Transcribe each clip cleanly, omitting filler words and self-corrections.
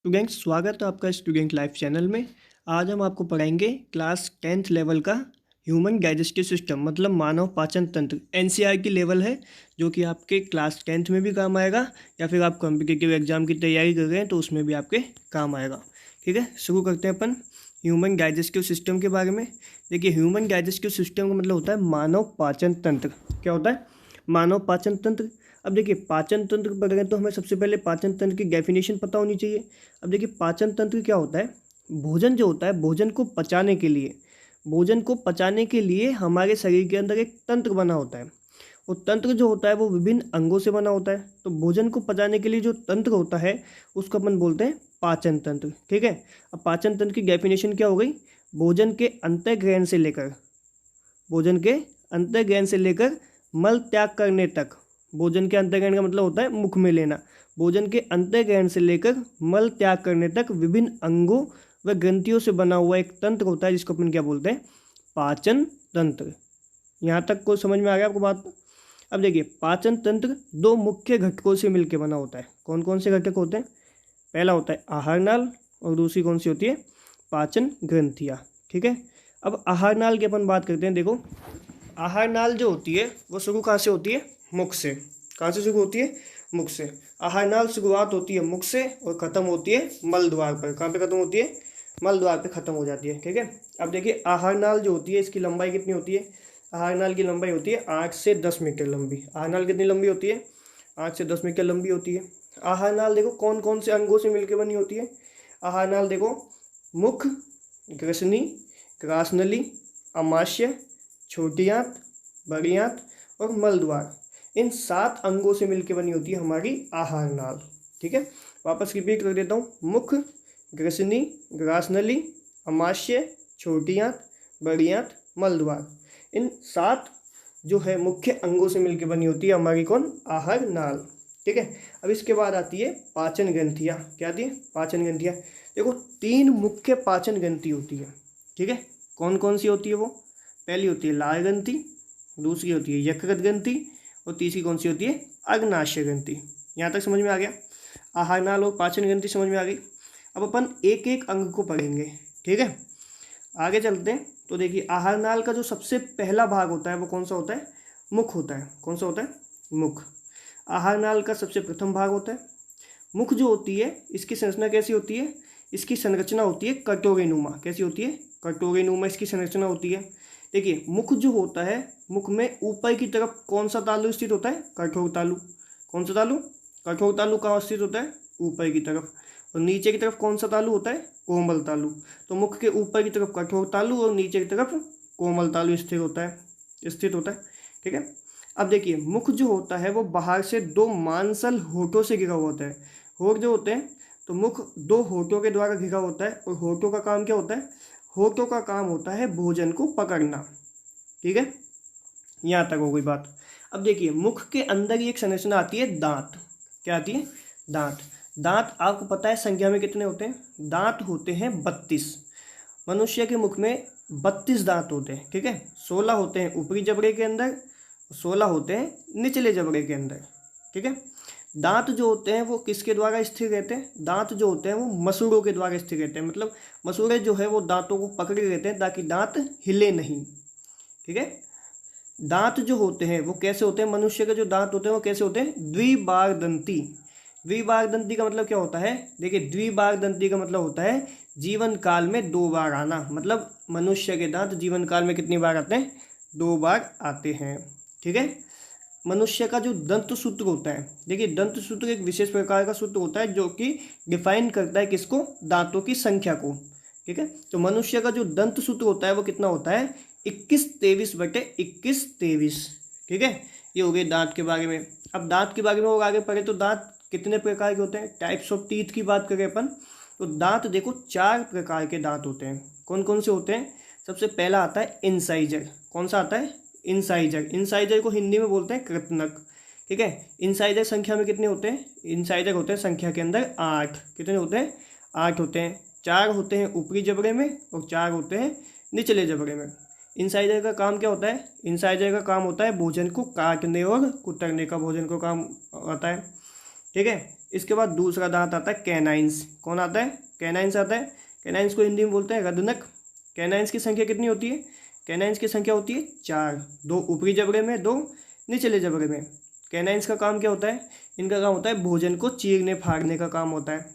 Students, स्वागत है आपका स्टूडेंट लाइफ चैनल में। आज हम आपको पढ़ाएंगे क्लास 10th लेवल का ह्यूमन डाइजेस्टिव सिस्टम मतलब मानव पाचन तंत्र। एनसीईआरटी लेवल है जो कि आपके क्लास 10th में भी काम आएगा या फिर आप कॉम्पिटिटिव एग्जाम की तैयारी कर रहे हैं तो उसमें भी आपके काम आएगा। ठीक है, शुरू करते हैं अपन ह्यूमन डाइजेस्टिव सिस्टम के बारे में। देखिए, ह्यूमन डाइजेस्टिव सिस्टम का मतलब होता है मानव पाचन तंत्र। क्या होता है? मानव पाचन तंत्र। अब देखिए, पाचन तंत्र पढ़ रहे हैं तो हमें सबसे पहले पाचन तंत्र की डेफिनेशन पता होनी चाहिए। अब देखिए, पाचन तंत्र क्या होता है? भोजन जो होता है, भोजन को पचाने के लिए हमारे शरीर के अंदर एक तंत्र बना होता है। वो तंत्र जो होता है वो विभिन्न अंगों से बना होता है। तो भोजन को पचाने के लिए जो तंत्र होता है उसको अपन बोलते हैं पाचन तंत्र। ठीक है, अब पाचन तंत्र की डेफिनेशन क्या हो गई? भोजन के अंतःग्रहण से लेकर भोजन के अंतःग्रहण से लेकर मल त्याग करने तक। भोजन के अंतःग्रहण का मतलब होता है मुख में लेना। भोजन के अंतःग्रहण से लेकर मल त्याग करने तक विभिन्न अंगों व ग्रंथियों से बना हुआ एक तंत्र होता है जिसको अपन क्या बोलते हैं? पाचन तंत्र। यहाँ तक को समझ में आ गया आपको बात? अब देखिए, पाचन तंत्र दो मुख्य घटकों से मिलकर बना होता है। कौन कौन से घटक होते हैं? पहला होता है आहार नाल और दूसरी कौन सी होती है? पाचन ग्रंथियाँ। ठीक है, अब आहार नाल की अपन बात करते हैं। देखो, आहार नाल जो होती है वो शुरू कहाँ से होती है? मुख से। कहाँ से शुरू होती है? मुख से। आहार नाल शुरुआत होती है मुख से और खत्म होती है मल द्वार पर। कहाँ पे खत्म होती है? मल द्वार पे खत्म हो जाती है। ठीक है, अब देखिए, आहार नाल जो होती है इसकी लंबाई कितनी होती है? आहार नाल की लंबाई होती है 8 से 10 मीटर लंबी। आहार नाल कितनी लंबी होती है? 8 से 10 मीटर लंबी होती है। आहार नाल देखो कौन कौन से अंगों से मिलकर बनी होती है। आहार नाल देखो, मुख, ग्रसनी, ग्रासनली, अमाशय, छोटी आंत, बड़ी आंत और मलद्वार, इन 7 अंगों से मिलकर बनी होती है हमारी आहार नाल। ठीक है, वापस रिपीट कर देता हूँ। मुख, ग्रसनी, ग्रासनली, अमाशय, छोटी आंत, बड़ी आंत, मलद्वार, इन 7 जो है मुख्य अंगों से मिलकर बनी होती है हमारी कौन? आहार नाल। ठीक है, अब इसके बाद आती है पाचन ग्रंथियाँ। क्या आती है? पाचन ग्रंथियाँ। देखो, 3 मुख्य पाचन ग्रंथि होती है। ठीक है, कौन कौन सी होती है वो? पहली होती है लाल ग्रंथि, दूसरी होती है यकृत ग्रंथि और तीसरी कौन सी होती है? अग्नाशय ग्रंथि। यहाँ तक समझ में आ गया? आहार नाल और पाचन ग्रंथि समझ में आ गई। अब अपन एक एक अंग को पढ़ेंगे। ठीक है, आगे चलते हैं। तो देखिए, आहार नाल का जो सबसे पहला भाग होता है वो कौन सा होता है? मुख होता है। कौन सा होता है? मुख। आहार नाल का सबसे प्रथम भाग होता है मुख। जो होती है इसकी संरचना कैसी होती है? इसकी संरचना होती है कटोरे नुमा। कैसी होती है? कटोरे नुमा इसकी संरचना होती है। देखिए, मुख जो होता है, मुख में ऊपर की तरफ कौन सा तालु स्थित होता है? कठोर तालु। कौन सा तालु? कठोर तालु कहाँ स्थित होता है? ऊपर की तरफ। और नीचे की तरफ कौन सा तालु होता है? कोमल तालु। तो मुख के ऊपर की तरफ कठोर तालु और नीचे की तरफ कोमल तालु स्थित होता है। ठीक है, अब देखिए, मुख जो होता है वो बाहर से 2 मांसल होठों से घिरा होता है। होठ जो होते हैं, तो मुख 2 होठों के द्वारा घिरा होता है और होठों का काम क्या होता है? होठों का काम होता है भोजन को पकड़ना। ठीक है, यहाँ तक हो गई बात। अब देखिए, मुख के अंदर ही एक संरचना आती है दांत। क्या आती है? दांत। दांत आपको पता है संख्या में कितने होते हैं? दांत होते हैं 32। मनुष्य के मुख में 32 दांत होते हैं। ठीक है, 16 होते हैं ऊपरी जबड़े के अंदर, 16 होते हैं निचले जबड़े के अंदर। ठीक है, दांत जो होते हैं वो किसके द्वारा स्थिर रहते हैं? दांत जो होते हैं वो मसूड़ों के द्वारा स्थिर रहते हैं। मतलब मसूड़े जो है वो दांतों को पकड़े रहते हैं ताकि दांत हिले नहीं। ठीक है, दांत जो होते हैं वो कैसे होते हैं? मनुष्य के जो दांत होते हैं वो कैसे होते हैं? द्विबारदंती। द्विबारदंती का मतलब क्या होता है? देखिए, द्विबारदंती का मतलब होता है जीवन काल में 2 बार आना। मतलब मनुष्य के दांत जीवन काल में कितनी बार आते हैं? 2 बार आते हैं। ठीक है, मनुष्य का जो दंत सूत्र होता है, देखिए, दंत सूत्र एक विशेष प्रकार का सूत्र होता है जो कि डिफाइन करता है किसको? दांतों की संख्या को। ठीक है, तो मनुष्य का जो दंत सूत्र होता है वो कितना होता है? 21-23/21-23। ठीक है, ये हो गए दांत के बारे में। अब दांत के बारे में और आगे पढ़े तो दांत कितने प्रकार के होते हैं? टाइप्स ऑफ टीथ की बात करें अपन तो दांत देखो 4 प्रकार के दांत होते हैं। कौन कौन से होते हैं? सबसे पहला आता है इंसाइजर। कौन सा आता है? इंसाइजर। इंसाइजर को हिंदी में बोलते हैं कृतनक। ठीक है, इंसाइजर संख्या में कितने होते हैं? इंसाइजर होते हैं संख्या के अंदर 8। कितने होते हैं? 8 होते हैं। 4 होते हैं ऊपरी जबड़े में और 4 होते हैं निचले जबड़े में। इंसाइजर का काम क्या होता है? इंसाइजर का काम होता है भोजन को काटने और कुतरने का भोजन को काम आता है। ठीक है, इसके बाद दूसरा दांत आता है कैनाइंस। कौन आता है? कैनाइंस आता है। कैनाइंस को हिंदी में बोलते हैं रदनक। कैनाइंस की संख्या कितनी होती है? कैनाइंस की संख्या होती है 4, 2 ऊपरी जबड़े में, 2 निचले जबड़े में। कैनाइंस का काम क्या होता है? इनका काम होता है भोजन को चीरने फाड़ने का काम होता है।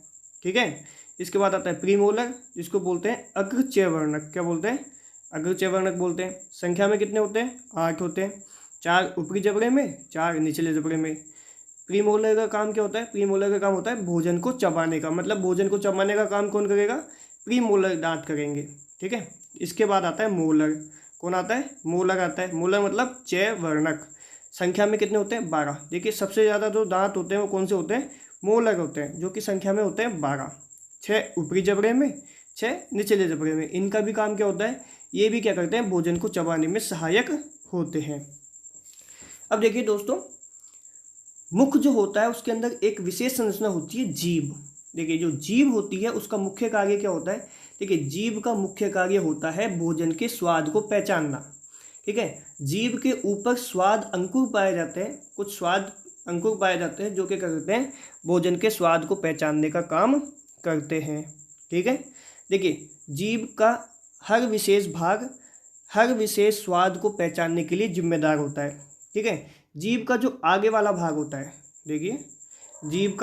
ठीक है। इसके बाद आता है प्रीमोलर, जिसको बोलते हैं अग्रचयवर्णक। क्या बोलते हैं? अग्रचयवर्णक बोलते हैं। संख्या में कितने होते हैं? 8 होते हैं, 4 ऊपरी जबड़े में, 4 निचले जबड़े में। प्रीमोलर का काम क्या होता है? प्रीमोलर का काम होता है भोजन को चबाने का, मतलब भोजन को चबाने का काम कौन करेगा? प्रीमोलर दांत करेंगे। ठीक है। इसके बाद आता है मोलर। कौन आता है? मोलर आता है। मोलर मतलब चयवर्णक। संख्या में कितने होते हैं? 12। देखिए सबसे ज़्यादा जो दांत होते हैं वो कौन से होते हैं? मोलर होते हैं, जो कि संख्या में होते हैं 12। 6 ऊपरी जबड़े में, 6 निचले जबड़े में। इनका भी काम क्या होता है? ये भी क्या करते हैं? भोजन को चबाने में सहायक होते हैं। अब देखिए दोस्तों, मुख जो होता है उसके अंदर एक विशेष संरचना होती है जीभ। देखिए जो जीभ होती है उसका मुख्य कार्य क्या होता है? देखिए जीभ का मुख्य कार्य होता है भोजन के स्वाद को पहचानना। ठीक है। जीभ के ऊपर स्वाद अंकुर पाए जाते हैं, कुछ स्वाद अंकुर पाए जाते हैं जो कि करते हैं भोजन के स्वाद को पहचानने का काम करते हैं। ठीक है। देखिए जीभ का हर विशेष भाग हर विशेष स्वाद को पहचानने के लिए जिम्मेदार होता है। ठीक है। जीभ का जो आगे वाला भाग होता है, देखिए जीभ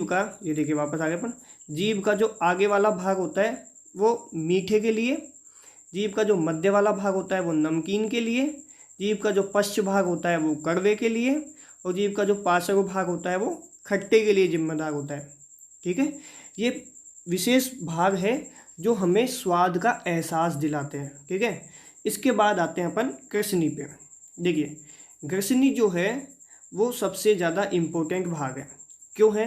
का ये देखिए वापस आ गए अपन। जीभ का जो आगे वाला भाग होता है वो मीठे के लिए, जीभ का जो मध्य वाला भाग होता है वो नमकीन के लिए, जीभ का जो पश्च भाग होता है वो कड़वे के लिए, और जीभ का जो पार्श्व भाग होता है वो खट्टे के लिए जिम्मेदार होता है। ठीक है। ये विशेष भाग है जो हमें स्वाद का एहसास दिलाते हैं। ठीक है। इसके बाद आते हैं अपन ग्रसनी पे। देखिए ग्रसनी जो है वो सबसे ज़्यादा इम्पोर्टेंट भाग है। क्यों है?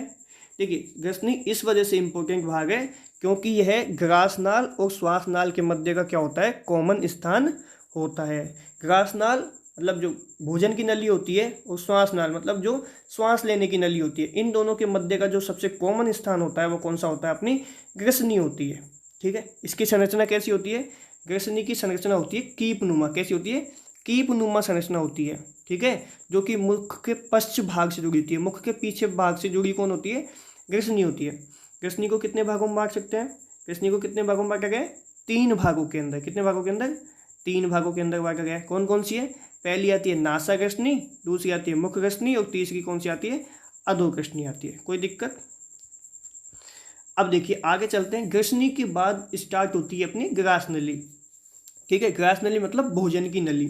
देखिए ग्रसनी इस वजह से इम्पोर्टेंट भाग है क्योंकि यह ग्रासनाल और श्वासनाल के मध्य का क्या होता है? कॉमन स्थान होता है। ग्रासनाल मतलब जो भोजन की नली होती है, और श्वासनाल मतलब जो श्वास लेने की नली होती है। इन दोनों के मध्य का जो सबसे कॉमन स्थान होता है वो कौन सा होता है? अपनी ग्रसनी होती है। ठीक है। इसकी संरचना कैसी होती है? ग्रसनी की संरचना होती है कीपनुमा। कैसी होती है? कीपनुमा संरचना होती है। ठीक है। जो कि मुख के पश्च भाग से जुड़ी होती है, मुख के पीछे भाग से जुड़ी कौन होती है? ग्रसनी होती है। ग्रसनी को कितने भागों में बांट सकते हैं? ग्रसनी को कितने भागों में बांटा गया है? 3 भागों के अंदर। कितने भागों के अंदर? 3 भागों के अंदर बांटा गया है। कौन कौन सी है? पहली आती है नासा ग्रसनी, दूसरी आती है मुख ग्रसनी, और तीसरी कौन सी आती है? अधो ग्रसनी आती है। कोई दिक्कत? अब देखिए आगे चलते हैं। ग्रसनी के बाद स्टार्ट होती है अपनी ग्रास नली। ठीक है। ग्रास नली मतलब भोजन की नली।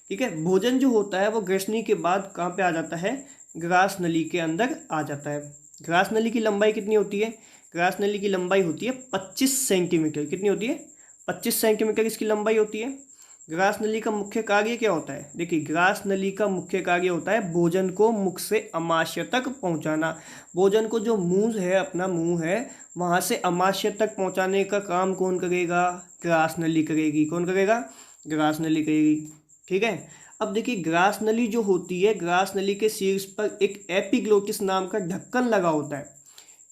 ठीक है। भोजन जो होता है वो ग्रसनी के बाद कहाँ पे आ जाता है? ग्रास नली के अंदर आ जाता है। ग्रास नली की लंबाई कितनी होती है? ग्रास नली की लंबाई होती है 25 सेंटीमीटर। कितनी होती है? 25 सेंटीमीटर इसकी लंबाई होती है। ग्रास नली का मुख्य कार्य क्या होता है? देखिए ग्रास नली का मुख्य कार्य होता है भोजन को मुख से अमाशय तक पहुंचाना। भोजन को जो मुंह है, अपना मुंह है, वहां से अमाशय तक पहुंचाने का काम कौन करेगा? ग्रास नली करेगी। कौन करेगा? ग्रास नली करेगी। ठीक है। अब देखिए ग्रास नली जो होती है, ग्रास नली के शीर्ष पर एक एपिग्लोटिस नाम का ढक्कन लगा होता है।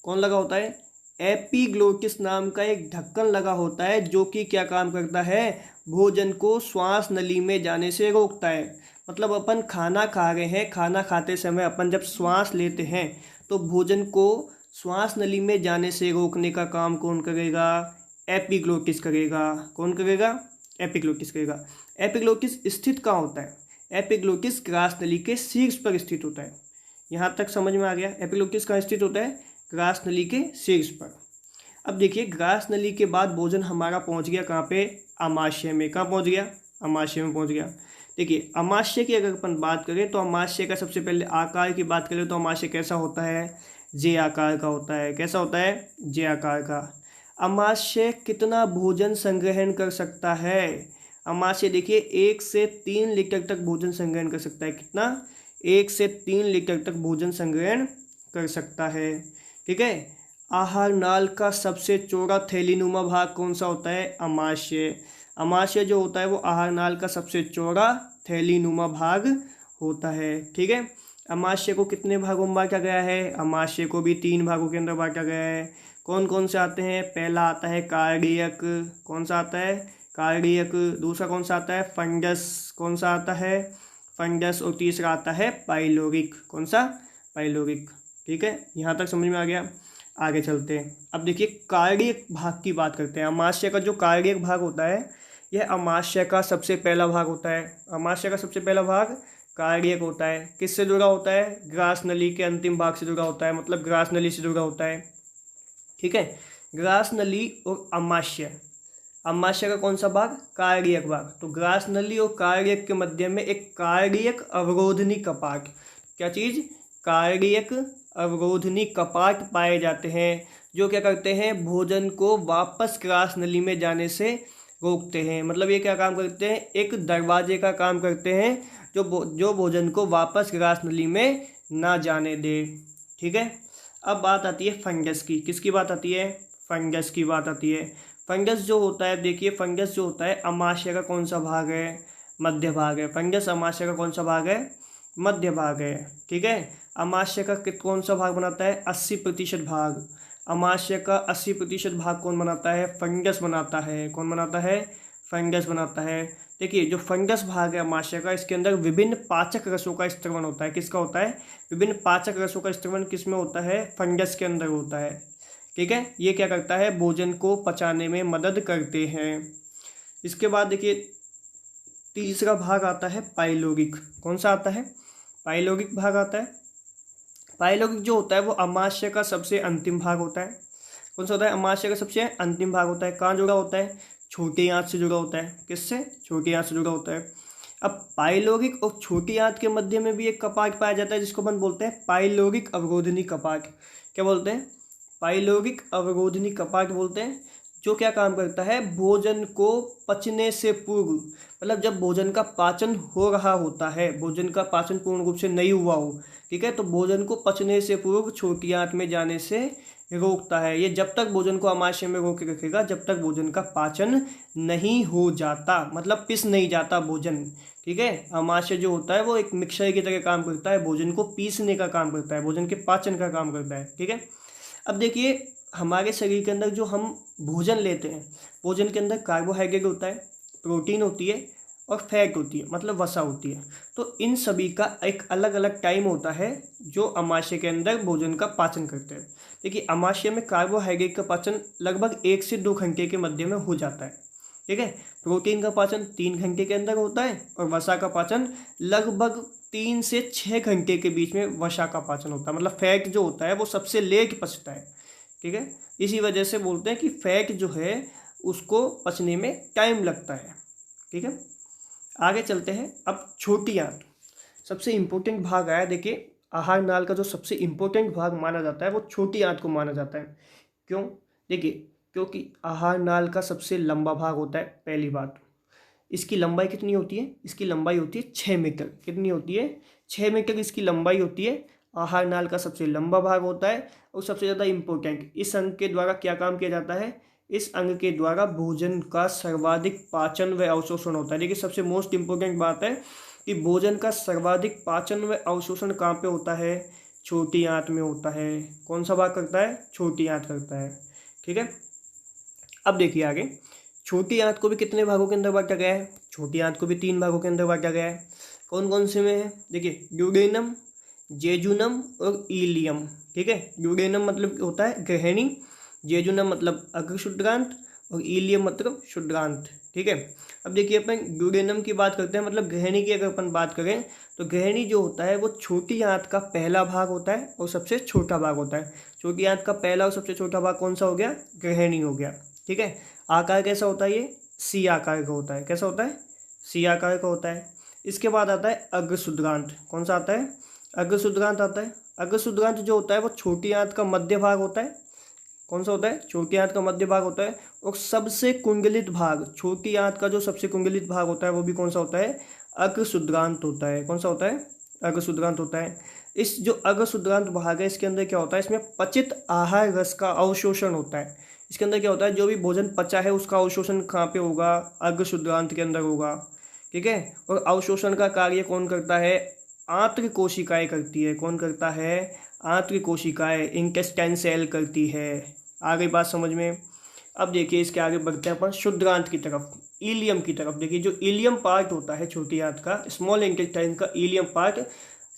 कौन लगा होता है? एपिग्लोटिस नाम का एक ढक्कन लगा होता है जो कि क्या काम करता है? भोजन को श्वास नली में जाने से रोकता है। मतलब अपन खाना खा रहे हैं, खाना खाते समय अपन जब श्वास लेते हैं तो भोजन को श्वास नली में जाने से रोकने का काम कौन करेगा? एपिग्लोटिस करेगा। कौन करेगा? एपिग्लोटिस करेगा। एपिग्लोटिस स्थित कहाँ होता है? एपिग्लोटिस ग्रास नली के शीर्ष पर स्थित होता है। यहाँ तक समझ में आ गया? एपिग्लोटिस कहाँ स्थित होता है? ग्रास नली के शीर्ष पर। अब देखिए ग्रास नली के बाद भोजन हमारा पहुँच गया कहाँ पे? अमाशय में। कहाँ पहुँच गया? अमाशय में पहुँच गया। देखिए अमाशय की अगर अपन बात करें तो अमाशय का सबसे पहले आकार की बात करें तो अमाशय कैसा होता है? जे आकार का होता है। कैसा होता है? जे आकार का। अमाशय कितना भोजन संग्रहण कर सकता है? अमाशय देखिए 1 से 3 लीटर तक भोजन संग्रहण कर सकता है। कितना? 1 से 3 लीटर तक भोजन संग्रहण कर सकता है। ठीक है। आहार नाल का सबसे चौड़ा थैलीनुमा भाग कौन सा होता है? अमाशय। अमाशय जो होता है वो आहार नाल का सबसे चौड़ा थैलीनुमा भाग होता है। ठीक है। अमाशय को कितने भागों में बांटा गया है? अमाशय को भी 3 भागों के अंदर बांटा गया है। कौन कौन से आते हैं? पहला आता है कार्डियक। कौन सा आता है? कार्डियक। दूसरा कौन सा आता है? फंडस। कौन सा आता है? फंगस, और तीसरा आता है पाइलोरिक। कौन सा? पाइलोरिक। ठीक है, यहाँ तक समझ में आ गया। आगे चलते हैं। अब देखिए कार्डियक भाग की बात करते हैं। अमाशय का जो कार्डियक भाग होता है, यह अमाशय का सबसे पहला भाग होता है। अमाशय का सबसे पहला भाग कार्डियक होता है। किससे जुड़ा होता है? ग्रास नली के अंतिम भाग से जुड़ा होता है, मतलब ग्रास नली से जुड़ा होता है। ठीक है, ग्रास नली और अमाशय, अमाशय का कौन सा भाग? कार्डियक भाग। तो ग्रास नली और कार्डियक के मध्य में एक कार्डियक अवरोधनी कपाट, क्या चीज? कार्डियक अवरोधनी कपाट पाए जाते हैं, जो क्या करते हैं? भोजन को वापस ग्रास नली में जाने से रोकते हैं। मतलब ये क्या काम करते हैं? एक दरवाजे का काम करते हैं, जो भोजन को वापस ग्रास नली में ना जाने दे। ठीक है, अब बात आती है फंगस की। किसकी बात आती है? फंगस की बात आती है। फंगस जो होता है, देखिए फंगस जो होता है अमाशय का कौन सा भाग है? मध्य भाग है। फंगस अमाशय का कौन सा भाग है? मध्य भाग है। ठीक है, अमाशय का कौन सा भाग बनाता है? 80% भाग। अमाशय का 80% भाग कौन बनाता है? फंगस बनाता है। कौन बनाता है? फंगस बनाता है। देखिए जो फंगस भाग है अमाशय का, इसके अंदर विभिन्न पाचक रसों का स्त्रवण होता है। किसका होता है? विभिन्न पाचक रसों का स्त्रवण किस में होता है? फंगस के अंदर होता है। ठीक है, ये क्या करता है? भोजन को पचाने में मदद करते हैं। इसके बाद देखिए तीसरा भाग आता है पाइलोरिक। कौन सा आता है? पाइलोरिक भाग आता है। पाइलोरिक जो होता है वो अमाशय का सबसे अंतिम भाग होता है। कौन सा होता है? अमाशय का सबसे अंतिम भाग होता है। कहाँ जुड़ा होता है? छोटी आंत से जुड़ा होता है। किससे? छोटी आंत से जुड़ा होता है। अब पाइलोरिक और छोटी आंत के मध्य में भी एक कपाट पाया जाता है, जिसको अपन बोलते हैं पाइलोरिक अवरोधनी कपाट। क्या बोलते हैं? पाइलोरिक अवरोधनी कपाट बोलते हैं, जो क्या काम करता है? भोजन को पचने से पूर्व, मतलब जब भोजन का पाचन हो रहा होता है, भोजन का पाचन पूर्ण रूप से नहीं हुआ हो, ठीक है, तो भोजन को पचने से पूर्व छोटी आंत में जाने से रोकता है। ये जब तक भोजन को अमाशय में रोक के रखेगा जब तक भोजन का पाचन नहीं हो जाता, मतलब पिस नहीं जाता भोजन। ठीक है, अमाशय जो होता है वो एक मिक्सर की तरह काम करता है, भोजन को पीसने का काम करता है, भोजन के पाचन का काम करता है। ठीक है, अब देखिए हमारे शरीर के अंदर जो हम भोजन लेते हैं, भोजन के अंदर कार्बोहाइड्रेट होता है, प्रोटीन होती है और फैट होती है, मतलब वसा होती है। तो इन सभी का एक अलग अलग टाइम होता है जो अमाशय के अंदर भोजन का पाचन करते हैं। देखिए अमाशय में कार्बोहाइड्रेट का पाचन लगभग 1 से 2 घंटे के मध्य में हो जाता है। ठीक है, प्रोटीन का पाचन 3 घंटे के अंदर होता है और वसा का पाचन लगभग 3 से 6 घंटे के बीच में वसा का पाचन होता है। मतलब फैट जो होता है वो सबसे लेट पचता है। ठीक है, इसी वजह से बोलते हैं कि फैट जो है उसको पचने में टाइम लगता है। ठीक है, आगे चलते हैं। अब छोटी आंत सबसे इम्पोर्टेंट भाग आया। देखिए आहार नाल का जो सबसे इम्पोर्टेंट भाग माना जाता है वो छोटी आंत को माना जाता है। क्यों? देखिए क्योंकि आहार नाल का सबसे लंबा भाग होता है। पहली बात, इसकी लंबाई कितनी होती है? इसकी लंबाई होती है 6 मीटर। कितनी होती है? 6 मीटर इसकी लंबाई होती है। आहार नाल का सबसे लंबा भाग होता है और सबसे ज़्यादा इम्पोर्टेंट, इस अंग के द्वारा क्या काम किया जाता है? इस अंग के द्वारा भोजन का सर्वाधिक पाचन व अवशोषण होता है। देखिए सबसे मोस्ट इम्पोर्टेंट बात है कि भोजन का सर्वाधिक पाचन व अवशोषण कहाँ पे होता है? छोटी आंत में होता है। कौन सा भाग करता है? छोटी आंत करता है। ठीक है, अब देखिए आगे, छोटी आंत को भी कितने भागों के अंदर बांटा गया है? छोटी आंत को भी 3 भागों के अंदर बांटा गया है। कौन कौन से में है? देखिए ड्यूडेनम, जेजुनम और इलियम। ठीक है, ड्यूडेनम मतलब होता है ग्रहणी, जेजुनम मतलब अग्रशुद्रांत और इलियम मतलब शुद्रांत। ठीक है, अब देखिए अपन ड्यूडेनम की बात करते हैं, मतलब ग्रहणी की अगर अपन बात करें तो ग्रहणी जो होता है वो छोटी आंत का पहला भाग होता है और सबसे छोटा भाग होता है। छोटी आंत का पहला और सबसे छोटा भाग कौन सा हो गया? ग्रहणी हो गया। ठीक है, आकार कैसा होता है? ये सी आकार का होता है। कैसा होता है? सी आकार का होता है। इसके बाद आता है अग्रशुद्रांत। कौन सा आता है? अग्रशुद्रांत आता है। अग्रशुद्रांत जो होता है वो छोटी आंत का मध्य भाग होता है। कौन सा होता है? छोटी आंत का मध्य भाग होता है। और सबसे कुंडलित भाग, छोटी आंत का जो सबसे कुंडलित भाग होता है वो भी कौन सा होता है? अग्रशुद्रांत होता है। कौन सा होता है? अग्रशुद्रांत होता है। इस जो अग्रशुद्रांत भाग है इसके अंदर क्या होता है? इसमें पचित आहार रस का अवशोषण होता है। इसके अंदर क्या होता है? जो भी भोजन पचा है उसका अवशोषण कहाँ पे होगा? अग्रशुद्रांत के अंदर होगा। ठीक है, और अवशोषण का कार्य कौन करता है? आंत्र कोशिकाएं करती है। कौन करता है? आंत्र कोशिकाएं, इंटेस्टाइन सेल करती है। आ गई बात समझ में? अब देखिए इसके आगे बढ़ते हैं अपन शुद्रांत की तरफ। इलियम की तरफ। देखिए जो इलियम पार्ट होता है छोटी आंत का, स्मॉल इंटेस्टाइन का इलियम पार्ट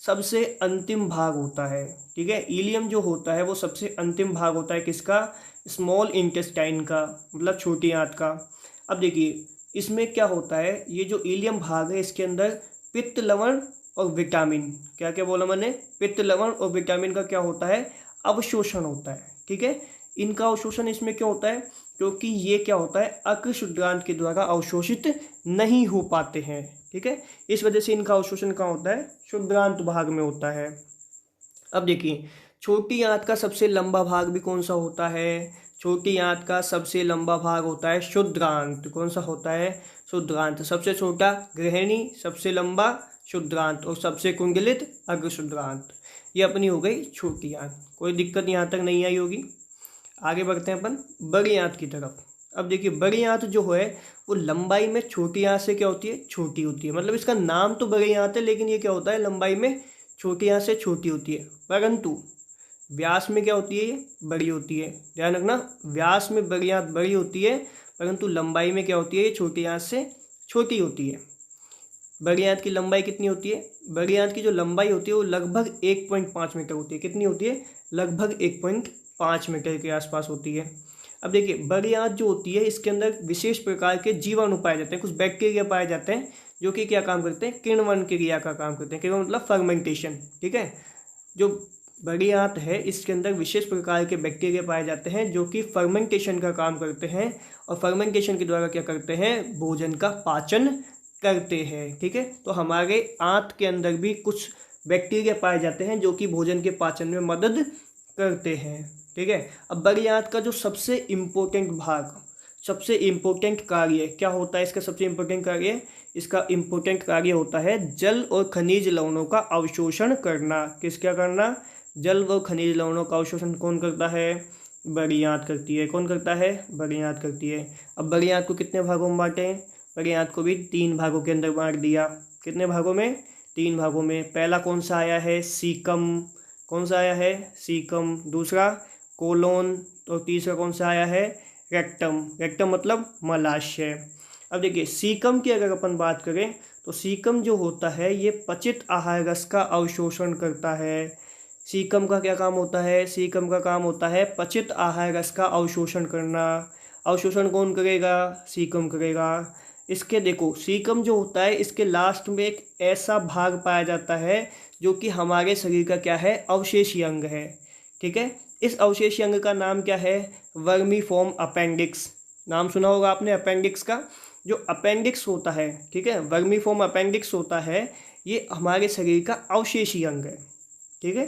सबसे अंतिम भाग होता है। ठीक है, इलियम जो होता है वो सबसे अंतिम भाग होता है किसका, स्मॉल इंटेस्टाइन का, मतलब छोटी आंत का। अब देखिए इसमें क्या होता है, ये जो इलियम भाग है इसके अंदर पित्त लवण और विटामिन, क्या क्या बोला मैंने, पित्त लवण और विटामिन का क्या होता है, अवशोषण होता है। ठीक है, इनका अवशोषण इसमें क्यों होता है, क्योंकि ये क्या होता है, अकृशुद्रांत के द्वारा अवशोषित नहीं हो पाते हैं। ठीक है, इस वजह से इनका अवशोषण कहाँ होता है, शुद्रांत भाग में होता है। अब देखिए छोटी आंत का सबसे लंबा भाग भी कौन सा होता है, छोटी आंत का सबसे लंबा भाग होता है शुद्रांत। कौन सा होता है, शुद्रांत। सबसे छोटा गृहिणी, सबसे लंबा शुद्रांत और सबसे कुंडलित अग्रशुद्रांत। ये अपनी हो गई छोटी आंत। कोई दिक्कत यहाँ तक नहीं आई होगी। आगे बढ़ते हैं अपन बड़ी आंत की तरफ। अब देखिए बड़ी आंत जो है वो लंबाई में छोटी आंत से क्या होती है, छोटी होती है। मतलब इसका नाम तो बड़ी आंत है, लेकिन ये क्या होता है, लंबाई में छोटी आंत से छोटी होती है, परंतु व्यास में क्या होती है, ये बड़ी होती है। ध्यान रखना, व्यास में बड़ी आंत बड़ी होती है, परंतु लंबाई में क्या होती है, ये छोटी आंत से छोटी होती है। बड़ी आंत की लंबाई कितनी होती है, बड़ी आंत की जो लंबाई होती है वो लगभग 1.5 मीटर होती है। कितनी होती है, लगभग 1.5 मीटर के आसपास होती है। अब देखिए बड़ी आंत जो होती है इसके अंदर विशेष प्रकार के जीवाणु पाए जाते हैं, कुछ बैक्टीरिया पाए जाते हैं जो कि क्या काम करते हैं, किण्वन क्रिया का काम करते हैं। किण्वन मतलब फर्मेंटेशन। ठीक है, जो बड़ी आंत है इसके अंदर विशेष प्रकार के बैक्टीरिया पाए जाते हैं जो कि फर्मेंटेशन का काम करते हैं, और फर्मेंटेशन के द्वारा क्या करते हैं, भोजन का पाचन करते हैं। ठीक है, तो हमारे आंत के अंदर भी कुछ बैक्टीरिया पाए जाते हैं जो कि भोजन के पाचन में मदद करते हैं। ठीक है, अब बड़ी आंत का जो सबसे इम्पोर्टेंट भाग, सबसे इम्पोर्टेंट कार्य क्या होता है, इसका सबसे इम्पोर्टेंट कार्य, इसका इम्पोर्टेंट कार्य होता है जल और खनिज लवणों का अवशोषण करना। किसका करना, जल व खनिज लवणों का अवशोषण कौन करता है, बड़ी आंत करती है। कौन करता है, बड़ी आंत करती है। अब बड़ी आंत को कितने भागों में बांटें, बड़ी आंत को भी 3 भागों के अंदर बांट दिया। कितने भागों में, 3 भागों में। पहला कौन सा आया है, सीकम। कौन सा आया है, सीकम। दूसरा कोलोन, और तीसरा कौन सा आया है, रेक्टम। रेक्टम मतलब मलाशय। अब देखिए सीकम की अगर अपन बात करें तो सीकम जो होता है ये पचित आहार रस का अवशोषण करता है। सीकम का क्या काम होता है, सीकम का काम होता है पचित आहार रस का अवशोषण करना। अवशोषण कौन करेगा, सीकम करेगा। इसके देखो सीकम जो होता है इसके लास्ट में एक ऐसा भाग पाया जाता है जो कि हमारे शरीर का क्या है, अवशेषीय अंग है। ठीक है, इस अवशेषीय अंग का नाम क्या है, वर्मीफॉर्म अपेंडिक्स। नाम सुना होगा आपने अपेंडिक्स का। जो अपेंडिक्स होता है, ठीक है, वर्मीफॉर्म अपेंडिक्स होता है, ये हमारे शरीर का अवशेषीय अंग है। ठीक है,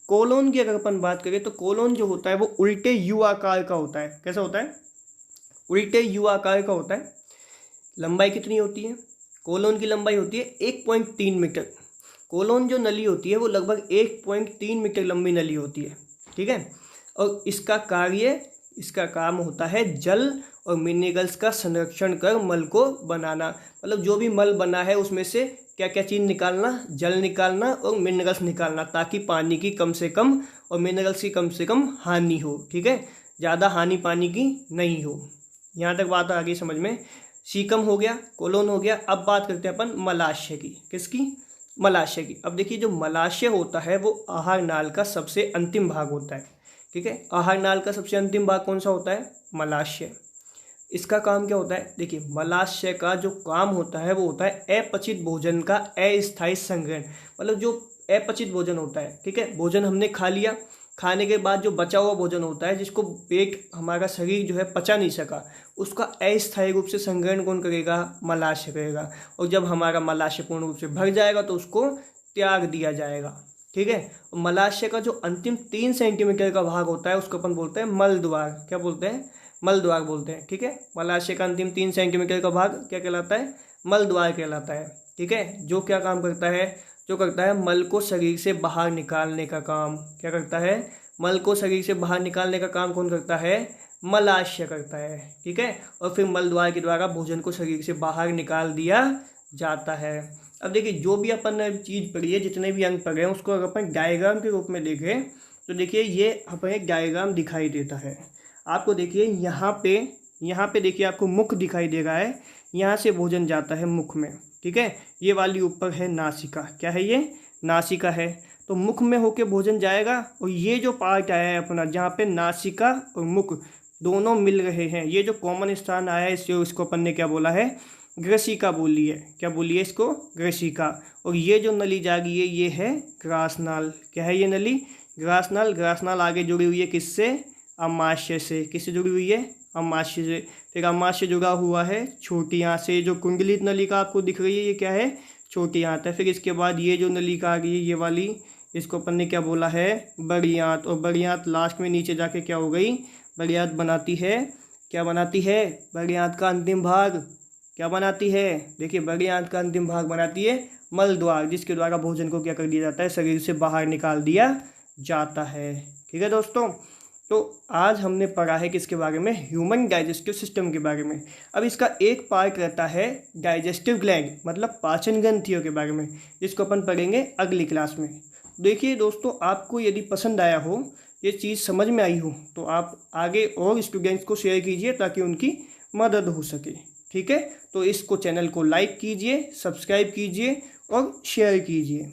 कोलोन की अगर अपन बात करें तो कोलोन जो होता है वो उल्टे यू आकार का होता है। कैसा होता है, उल्टे यू आकार का होता है। लंबाई कितनी होती है, कोलोन की लंबाई होती है 1.3 मीटर। कोलोन जो नली होती है वो लगभग 1.3 मीटर लंबी नली होती है। ठीक है, और इसका काम होता है जल और मिनरल्स का संरक्षण कर मल को बनाना। मतलब जो भी मल बना है उसमें से क्या क्या चीज़ निकालना, जल निकालना और मिनरल्स निकालना, ताकि पानी की कम से कम और मिनरल्स की कम से कम हानि हो। ठीक है, ज़्यादा हानि पानी की नहीं हो। यहाँ तक बात आ गई समझ में। सीकम हो गया, कोलोन हो गया। अब बात करते हैं अपन मलाशय की। किसकी, मलाशय की। अब देखिए जो मलाशय होता है वो आहार नाल का सबसे अंतिम भाग होता है। ठीक है, आहार नाल का सबसे अंतिम भाग कौन सा होता है, मलाशय। इसका काम क्या होता है, देखिए मलाशय का जो काम होता है वो होता है अपचित भोजन का अस्थायी संग्रहण। मतलब जो अपचित भोजन होता है, ठीक है, भोजन हमने खा लिया, खाने के बाद जो बचा हुआ भोजन होता है जिसको पेट हमारा शरीर जो है पचा नहीं सका, उसका अस्थायी रूप से संग्रहण कौन करेगा, मलाशय करेगा। और जब हमारा मलाशय पूर्ण रूप से भर जाएगा तो उसको त्याग दिया जाएगा। ठीक है, मलाशय का जो अंतिम 3 सेंटीमीटर का भाग होता है उसको अपन बोलते हैं मल द्वार। क्या बोलते हैं, मल द्वार बोलते हैं। ठीक है, मलाशय का अंतिम 3 सेंटीमीटर का भाग क्या कहलाता है, मल द्वार कहलाता है। ठीक है, जो क्या काम करता है, जो करता है मल को शरीर से बाहर निकालने का काम। क्या करता है, मल को शरीर से बाहर निकालने का काम कौन करता है, मलाशय करता है। ठीक है, और फिर मल द्वार के द्वारा भोजन को शरीर से बाहर निकाल दिया जाता है। अब देखिए जो भी अपन ने चीज़ पढ़ी है, जितने भी अंग पढ़े हैं, उसको अगर अपन डायग्राम के रूप में देखें तो देखिए ये हमें एक डायग्राम दिखाई देता है। आपको देखिए यहाँ पे देखिए आपको मुख दिखाई दे रहा है। यहाँ से भोजन जाता है मुख में, ठीक है। ये वाली ऊपर है नासिका, क्या है ये, नासिका है। तो मुख में होके भोजन जाएगा, और ये जो पार्ट आया है अपना जहाँ पे नासिका और मुख दोनों मिल रहे हैं, ये जो कॉमन स्थान आया है इसको अपन ने क्या बोला है, ग्रसिका बोली है। क्या बोली है इसको, ग्रसिका। और ये जो नली जा रही है ये है ग्रासनाल। क्या है ये नली, ग्रासनाल। ग्रासनाल आगे जुड़ी हुई है किससे, अमाशय से। किससे जुड़ी हुई है, अमाशय से। फिर अमाशय जुड़ा हुआ है छोटी आंत से। जो कुंडलित नलिका आपको दिख रही है ये क्या है, छोटी आंत है। फिर इसके बाद ये जो नलिका आ गई है ये वाली, इसको अपन ने क्या बोला है, बड़ी आंत। और बड़ी आंत लास्ट में नीचे जाके क्या हो गई, बड़ी आंत बनाती है, क्या बनाती है, बड़ी आंत का अंतिम भाग क्या बनाती है, देखिए बड़ी आंत का अंतिम भाग बनाती है मल द्वार, जिसके द्वारा भोजन को क्या कर दिया जाता है, शरीर से बाहर निकाल दिया जाता है। ठीक है दोस्तों, तो आज हमने पढ़ा है किसके बारे में, ह्यूमन डाइजेस्टिव सिस्टम के बारे में। अब इसका एक पार्ट रहता है डाइजेस्टिव ग्लैंड, मतलब पाचन ग्रंथियों के बारे में, जिसको अपन पढ़ेंगे अगली क्लास में। देखिए दोस्तों, आपको यदि पसंद आया हो, ये चीज़ समझ में आई हो, तो आप आगे और स्टूडेंट्स को शेयर कीजिए ताकि उनकी मदद हो सके। ठीक है, तो इसको चैनल को लाइक कीजिए, सब्सक्राइब कीजिए और शेयर कीजिए।